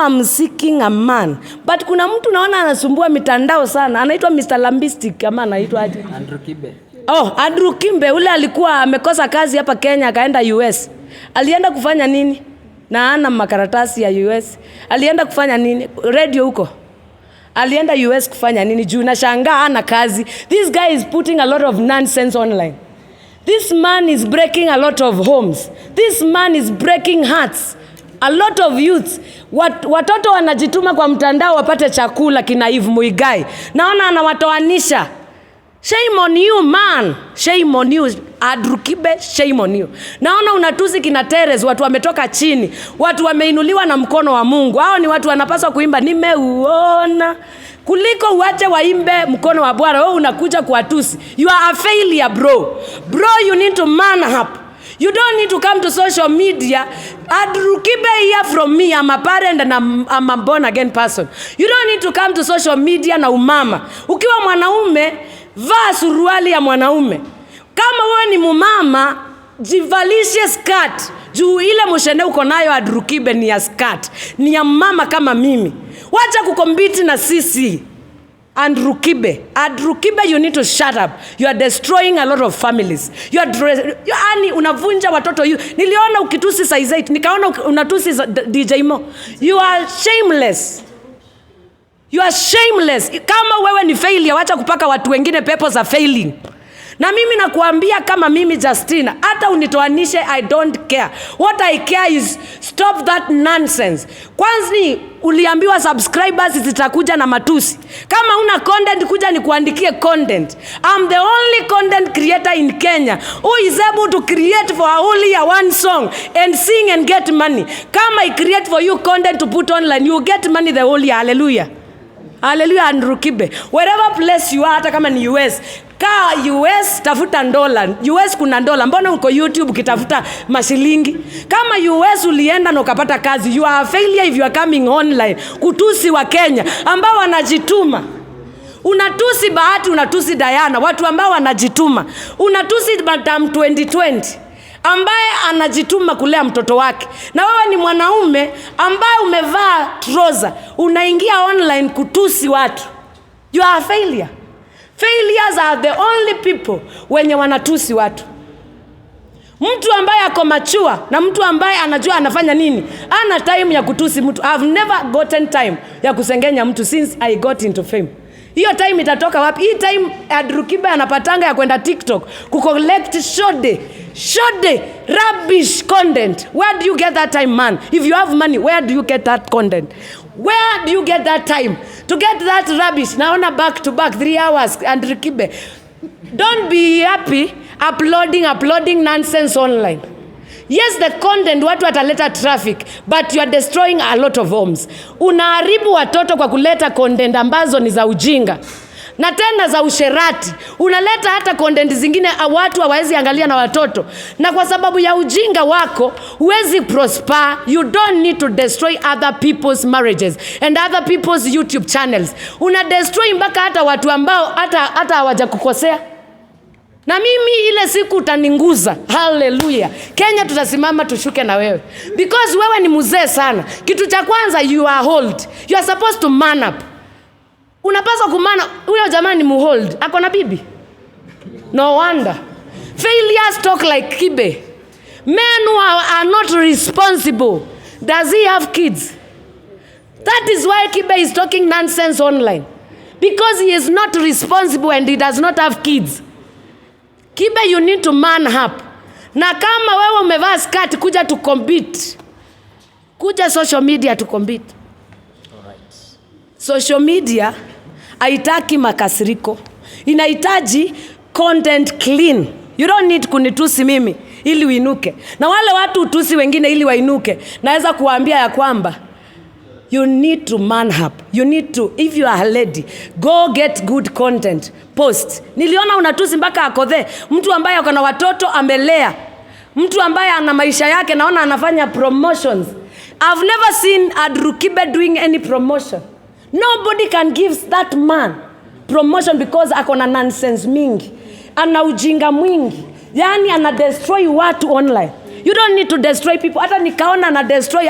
I'm seeking a man. But kuna mtu naona anasumbua mitandao sana. Anaitwa Mr. Lambistic kama anaitwa aje? Andrew KlBE. Andrew KlBE ule alikuwa amekosa kazi hapa Kenya akaenda US. Alienda kufanya nini? Na ana makaratasi ya US. Alienda kufanya nini? Radio huko. Alienda US kufanya nini? Juu nashangaa ana kazi. This guy is putting a lot of nonsense online. This man is breaking a lot of homes. This man is breaking hearts. A lot of youths. Watoto wanajituma kwa mtandao wapate chakula kina Eve Muigai. Naona anawatoanisha. Shame on you, man. Shame on you. Andrew KlBE, shame on you. Naona unatusi kina Teres, watu wametoka chini. Watu wameinuliwa na mkono wa Mungu. Hao ni watu wanapaswa kuimba nimeuona. Kuliko uache waimbe mkono wa Bwana, wewe unakuja kuwatusi. You are a failure, bro. Bro, you need to man up. You don't need to come to social media. Andrew KlBE here from me. I'm a parent and I'm a born again person. You don't need to come to social media na umama. Ukiwa mwanaume, vaa suruali ya mwanaume. Kama wewe ni mumama, jivalishe skirt. Juu ile moshene uko nayo Andrew KlBE ni ya skirt. Ni ya mama kama mimi. Wacha kukompiti na sisi. Andrew KlBE, you need to shut up. You are destroying a lot of families. Yani unavunja watoto. Niliona ukitusi size 8, nikaona unatusi DJ Mo. You are shameless. You are shameless. Kama wewe ni failure, wacha kupaka watu wengine pepo za failing. Na mimi nakuambia kama mimi Justina, hata unitoanishe, I don't care. What I care is stop that nonsense. Kwanza uliambiwa subscribers zitakuja na matusi. Kama una content kuja nikuandikie content. I'm the only content creator in Kenya who is able to create for only one song and sing and get money. Kama I create for you content to put online, you get money the whole year. Hallelujah. Hallelujah, Andrew KlBE. Wherever place you are, hata kama ni US, ka US tafuta $. US kuna $. Mbona uko YouTube kitafuta mashilingi? Kama US ulienda na ukapata kazi, you are a failure if you are coming online. Kutusi wa Kenya ambao wanajituma. Unatusi Bahati, unatusi Diana, watu ambao wanajituma. Unatusi Madam 2020 ambaye anajituma kulea mtoto wake. Na wewe ni mwanaume ambaye umevaa trouser, unaingia online kutusi watu. You are a failure. Failures are the only people wenye wanatusi watu. Mtu ambaye ako mature na mtu ambaye anajua anafanya nini, ana time ya kutusi mtu. I've never gotten time ya kusengenya mtu since I got into fame. Hiyo time itatoka wapi? Hii time Andrew KlBE anapatanga ya kwenda TikTok kucollect short day rubbish content. Where do you get that time, man? If you have money, where do you get that content? Where do you get that time to get that rubbish? Naona back to back 3 hours Andrew KlBE. Don't be happy uploading nonsense online. Yes, the content watu wataleta traffic, but you are destroying a lot of homes. Unaharibu watoto kwa kuleta content ambazo ni za ujinga. Na tena za usherati. Unaleta hata content zingine watu hawawezi angalia na watoto. Na kwa sababu ya ujinga wako, huwezi prosper. You don't need to destroy other people's marriages and other people's YouTube channels. Una destroy mpaka hata watu ambao hata hawajakukosea. Na mimi ile siku utaninguza. Hallelujah. Kenya tutasimama tushuke na wewe. Because wewe ni mzee sana. Kitu cha kwanza, you are old. You are supposed to man up. Unapaswa kumana. Huyo jamani muhold. Ako na bibi? No wonder. Failures talk like KlBE. Men who are not responsible. Does he have kids? That is why KlBE is talking nonsense online. Because he is not responsible and he does not have kids. KlBE, you need to man up. Na kama wewe umevaa skirt, kuja to compete. Kuja social media to compete. Alright. Social media haitaki makasiriko. Inahitaji content clean. You don't need kunitusi mimi ili uinuke. Na wale watu utusi wengine ili wainuke. Naweza kuwaambia ya kwamba you need to man up. You need to, if you are a lady, go get good content. Post. Niliona unatusi mpaka akodhe. Mtu ambaye ako na watoto amelea. Mtu ambaye ana maisha yake naona anafanya promotions. I've never seen Andrew KlBE doing any promotion. Nobody can give that man promotion because ako na nonsense mingi. Ana ujinga mwingi. Yani ana destroy watu online. You don't need to destroy people. Hata nikaona ana destroy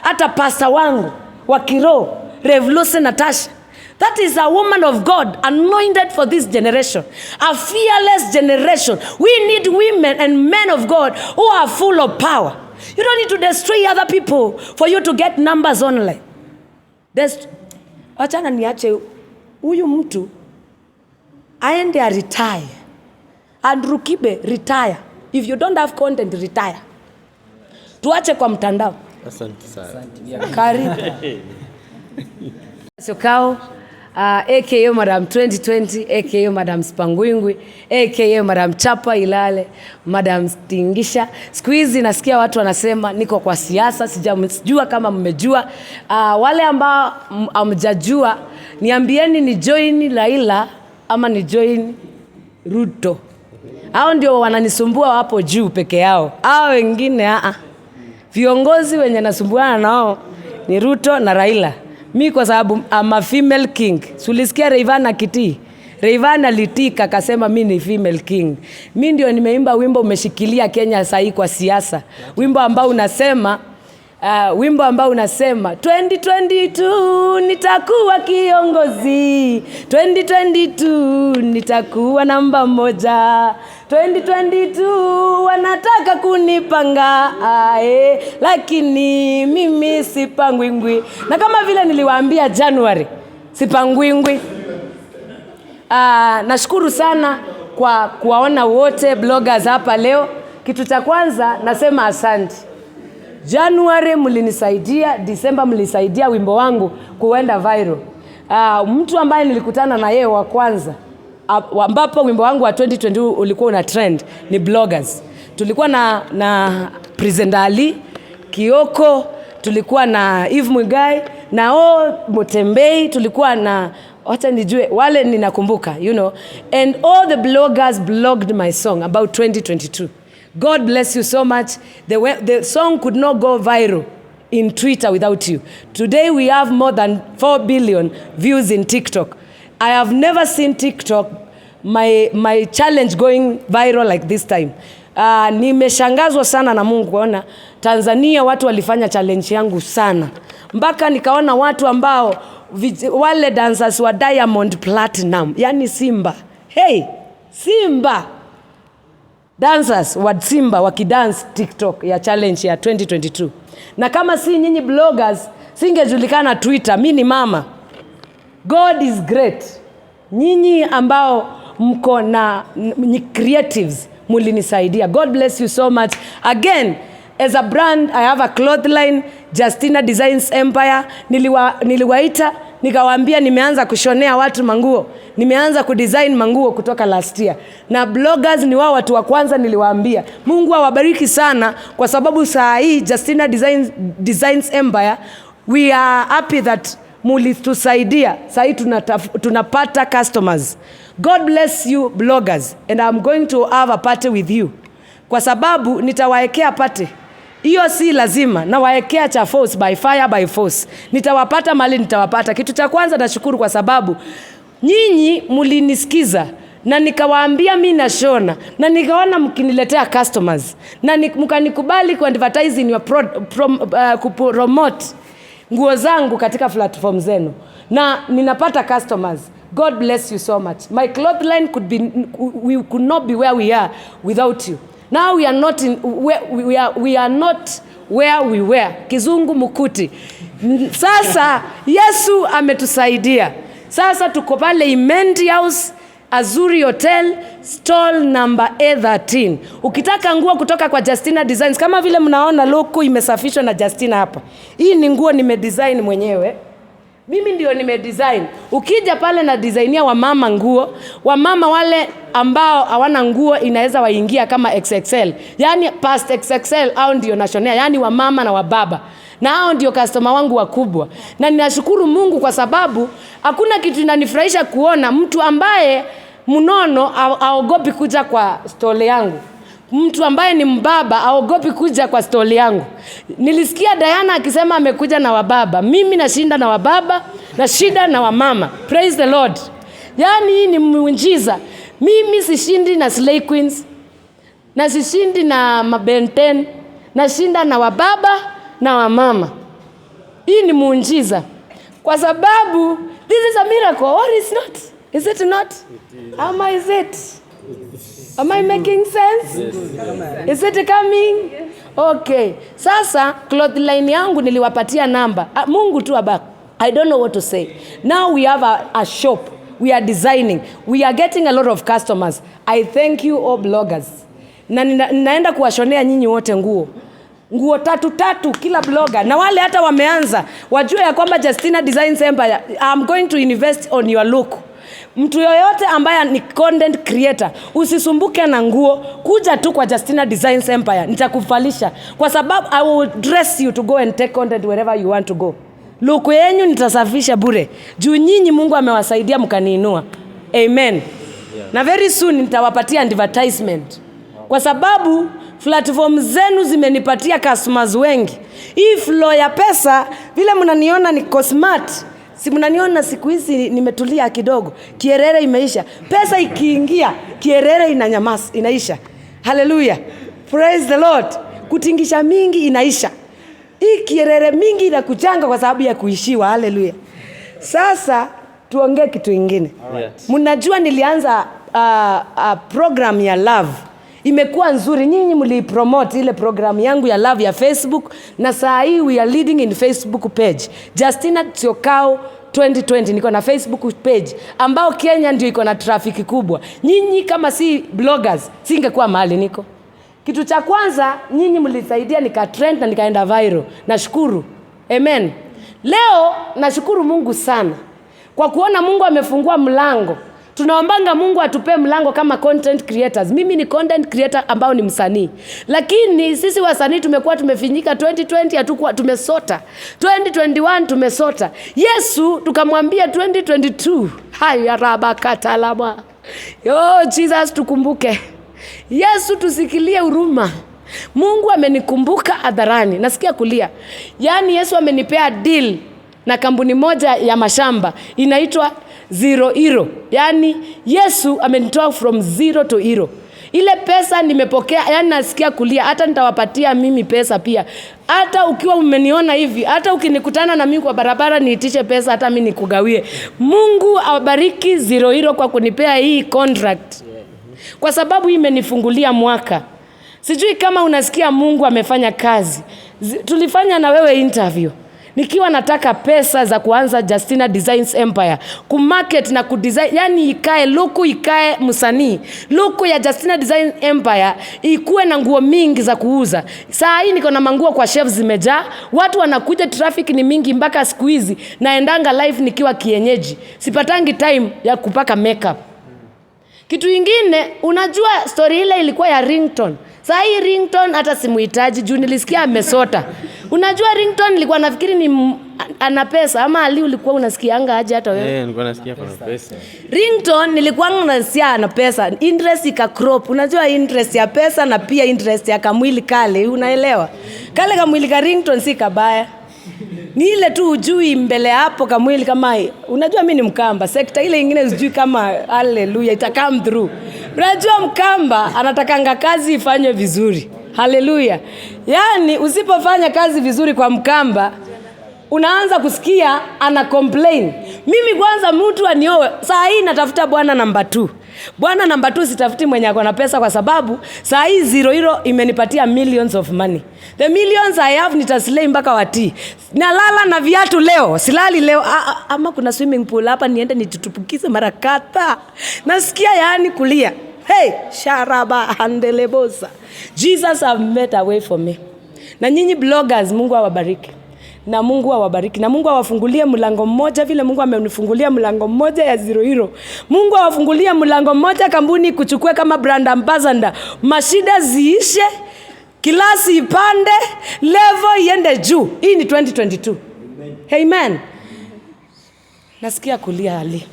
hata pastor wangu. wa kiroho, Revolution Natasha. That is a woman of God, anointed for this generation. A fearless generation. We need women and men of God who are full of power. You don't need to destroy other people for you to get numbers online. Achana niache huyu mtu aende retire. Andrew KlBE, retire. If you don't have content, retire. Tuache kwa mtandao. Asante sana. Karibu. Syokau, aka Madam 2020, aka Madam Spangwingwi, aka Madam Chapa Ilale, Madam Stingisha. Siku hizi nasikia watu wanasema niko kwa siasa, sijua kama mmejua. Wale ambao hamjajua, niambieni ni join Raila ama ni join Ruto. Hao ndio wananisumbua hapo juu peke yao. Hao wengine viongozi wenye nasumbuana nao ni Ruto na Raila. Mi kwa sababu I'm a female king. Sulisikia Rayvanny Kiti. Rayvanny litika akasema mimi ni female king. Mimi ndio nimeimba wimbo umeshikilia Kenya sasa kwa siasa. Wimbo ambao unasema 2022 nitakuwa kiongozi. 2022 nitakuwa namba 1. 2022 wanataka kunipanga lakini mimi sipangwingwi. Na kama vile niliwaambia January, sipangwingwi. Nashukuru sana kwa kuwaona wote bloggers hapa leo. Kitu cha kwanza nasema asante. January mlinisaidia, December mlisaidia wimbo wangu kuenda viral. Mtu ambaye nilikutana na yeye wa kwanza ambapo wimbo wangu wa 2020 ulikuwa una trend ni bloggers. Tulikuwa na President Ali Kioko, tulikuwa na Eve Muigai na Mutembei, tulikuwa na wacha nijue wale ninakumbuka, you know, and all the bloggers blogged my song about 2022. God bless you so much. The song could not go viral in Twitter without you. Today we have more than 4 billion views in TikTok. I have never seen TikTok, my challenge going viral like this time. Nimeshangazwa sana na Mungu kuona Tanzania watu walifanya challenge yangu sana. Mpaka nikaona watu ambao wale dancers wa Diamond Platinum, yani Simba. Hey, Simba. Dancers wa Simba wakidance TikTok ya challenge ya 2022. Na kama si nyinyi bloggers, singejulikana Twitter. Mimi ni mama. God is great. Nyinyi ambao mko na creatives mulinisaidia. God bless you so much. Again, as a brand, I have a cloth line, Justina Designs Empire. Niliwaita, nikawaambia nimeanza kushonea watu manguo. Nimeanza kudesign manguo kutoka last year. Na bloggers ni wao watu wa kwanza niliwaambia. Mungu awabariki sana kwa sababu saa hii Justina Designs Empire, we are happy that mulitusaidia. Saa hii tunapata customers. God bless you bloggers, and I'm going to have a party with you. Kwa sababu nitawaekea party. Hiyo si lazima, na waekea cha force by fire by force. Nitawapata mali nitawapata. Kitu cha kwanza nashukuru kwa sababu nyinyi mulinisikiza na nikawaambia mimi nashona na nikaona mkiniletea customers na mkanikubali ku advertise in your promote nguo zangu katika platform zenu na ninapata customers. God bless you so much. My cloth line we could not be where we are without you. Now we are not where we were. Kizungu mukuti. Sasa Yesu ametusaidia. Sasa tuko pale Imendi House, Azuri Hotel, stall number A13. Ukitaka nguo kutoka kwa Justina Designs, kama vile mnaona logo imesafishwa na Justina hapa. Hii ni nguo nimedesign mwenyewe. Mimi ndio nimedesign. Ukija pale na designia wa mama nguo, wa mama wale ambao hawana nguo inaweza waingia kama XXL. Yaani past XXL au ndio nationea, yaani wa mama na wa baba. Na hao ndio customer wangu wakubwa. Na ninashukuru Mungu kwa sababu hakuna kitu inanifurahisha kuona mtu ambaye mnono haogopi kuja kwa stole yangu. Mtu ambaye ni mbaba haogopi kuja kwa stole yangu. Nilisikia Diana akisema amekuja na wababa. Mimi nashinda na wababa, na shida na wamama. Praise the Lord. Yaani hii ni muujiza. Mimi sishindi na Slay Queens. Na sishindi na mabenten. Nashinda na wababa na wamama. Hii ni muujiza. Kwa sababu this is a miracle or is not? Is it not? Ama is it? Am I making sense? Is it coming? Okay. Sasa clothing yangu niliwapatia namba. Mungu tu abaki. I don't know what to say. Now we have a shop. We are designing. We are getting a lot of customers. I thank you all bloggers. Na naenda kuwashonea nyinyi wote nguo tatu kila blogger, na wale hata wameanza wajue ya kwamba Justina Designs Empire, I'm going to invest on your look. Mtu yoyote ambaye ni content creator, usisumbuke na nguo, kuja tu kwa Justina Designs Empire, nitakufalisha kwa sababu I will dress you to go and take content wherever you want to go. Look yenu nitasafisha bure. Juu nyinyi Mungu amewasaidia mkaniinua. Amen. Yeah. Na very soon nitawapatia advertisement. Kwa sababu platform zenu zimenipatia customers wengi. Hii flow ya pesa vile mnaniona niko smart. Si mnaniona siku hizi nimetulia kidogo. Kierere imeisha. Pesa ikiingia, kierere inaisha. Hallelujah. Praise the Lord. Kutingisha mingi inaisha. Hii kierere mingi inakuchanga kwa sababu ya kuishiwa. Hallelujah. Sasa tuongee kitu kingine. Mnajua nilianza program ya love. Imekuwa nzuri, nyinyi mlipromote ile program yangu ya love ya Facebook, na saa hii we are leading in Facebook page. Justina Syokau 2020 niko na Facebook page ambao Kenya ndio iko na traffic kubwa. Nyinyi kama si bloggers singekuwa mahali niko. Kitu cha kwanza nyinyi mlisaidia nika trend na nikaenda viral. Nashukuru. Amen. Leo nashukuru Mungu sana kwa kuona Mungu amefungua mlango. Tunaombanga Mungu atupe mlango kama content creators. Mimi ni content creator ambao ni msanii. Lakini sisi wasanii tumekuwa tumefinyika. 2020 hatukuwa tumesota. 2021 tumesota. Yesu tukamwambia 2022. Haya rabakatalama. Jesus tukumbuke. Yesu tusikilie huruma. Mungu amenikumbuka hadharani. Nasikia kulia. Yaani Yesu amenipea deal na kampuni moja ya mashamba inaitwa Zero. Yaani Yesu amenitoa from zero to hero. Ile pesa nimepokea, yaani nasikia kulia. Hata nitawapatia mimi pesa pia. Hata ukiwa umeniona hivi, hata ukinikutana na mimi kwa barabara niitishe pesa, hata mimi nikugawie. Mungu awabariki Zero kwa kunipea hii contract. Kwa sababu hii imenifungulia mwaka. Sijui kama unasikia Mungu amefanya kazi. Tulifanya na wewe interview. Nikiwa nataka pesa za kuanza Justina Designs Empire, kumarket na kudesign, yani ikae luku, ikae msanii. Luku ya Justina Design Empire ikuwe na nguo mingi za kuuza. Saa hii niko na manguo kwa shelves zimejaa, watu wanakuja, traffic ni mingi mpaka siku hizi naendanga live nikiwa kienyeji. Sipatangi time ya kupaka makeup. Kitu kingine, unajua story ile ilikuwa ya ringtone. Saa hii ringtone hata simuhitaji juu nilisikia amesota. Unajua ringtone nilikuwa nafikiri ni ana pesa, ama Ali ulikuwa unasikianga aje hata wewe? Nilikuwa nasikia ana pesa. Ringtone nilikuwa nasikia ana pesa. Interest ika-crop. Unajua interest ya pesa na pia interest ya kamwili kale, unaelewa? Kale kamwili ka ringtone si kabaya. Ni ile tu ujui mbele hapo kamwili kama unajua mimi ni Mkamba, sekta ile nyingine sijui kama hallelujah ita come through. Unajua Mkamba anatakanga kazi ifanywe vizuri. Hallelujah. Yaani usipofanya kazi vizuri kwa Mkamba unaanza kusikia ana complain. Mimi kwanza mtu anioe, saa hii natafuta bwana number 2. Bwana number 2 sitafuti mwenye ako na pesa, kwa sababu saa hii Zero imenipatia millions of money. The millions I have nitaslay mpaka wati. Nalala na viatu leo, silali leo. Ama kuna swimming pool hapa niende nitutupukize mara kadhaa. Nasikia yani kulia. Hey, sharaba handelebosa. Jesus have made a way for me. Na nyinyi bloggers, Mungu awabariki. Na Mungu awabariki. Na Mungu awafungulie mlango mmoja vile Mungu amenifungulia mlango mmoja ya Zero. Mungu awafungulie mlango mmoja kampuni kuchukue kama brand ambassador. Mashida ziishe, kilasi ipande, level iende juu. Hii ni 2022. Amen. Nasikia kulia Ali.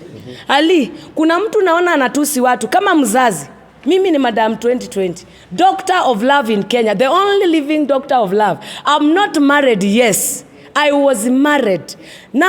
Ali, kuna mtu naona anatusi watu kama mzazi. Mimi ni Madam 2020, Doctor of Love in Kenya, the only living doctor of love. I'm not married, yes. I was married. Now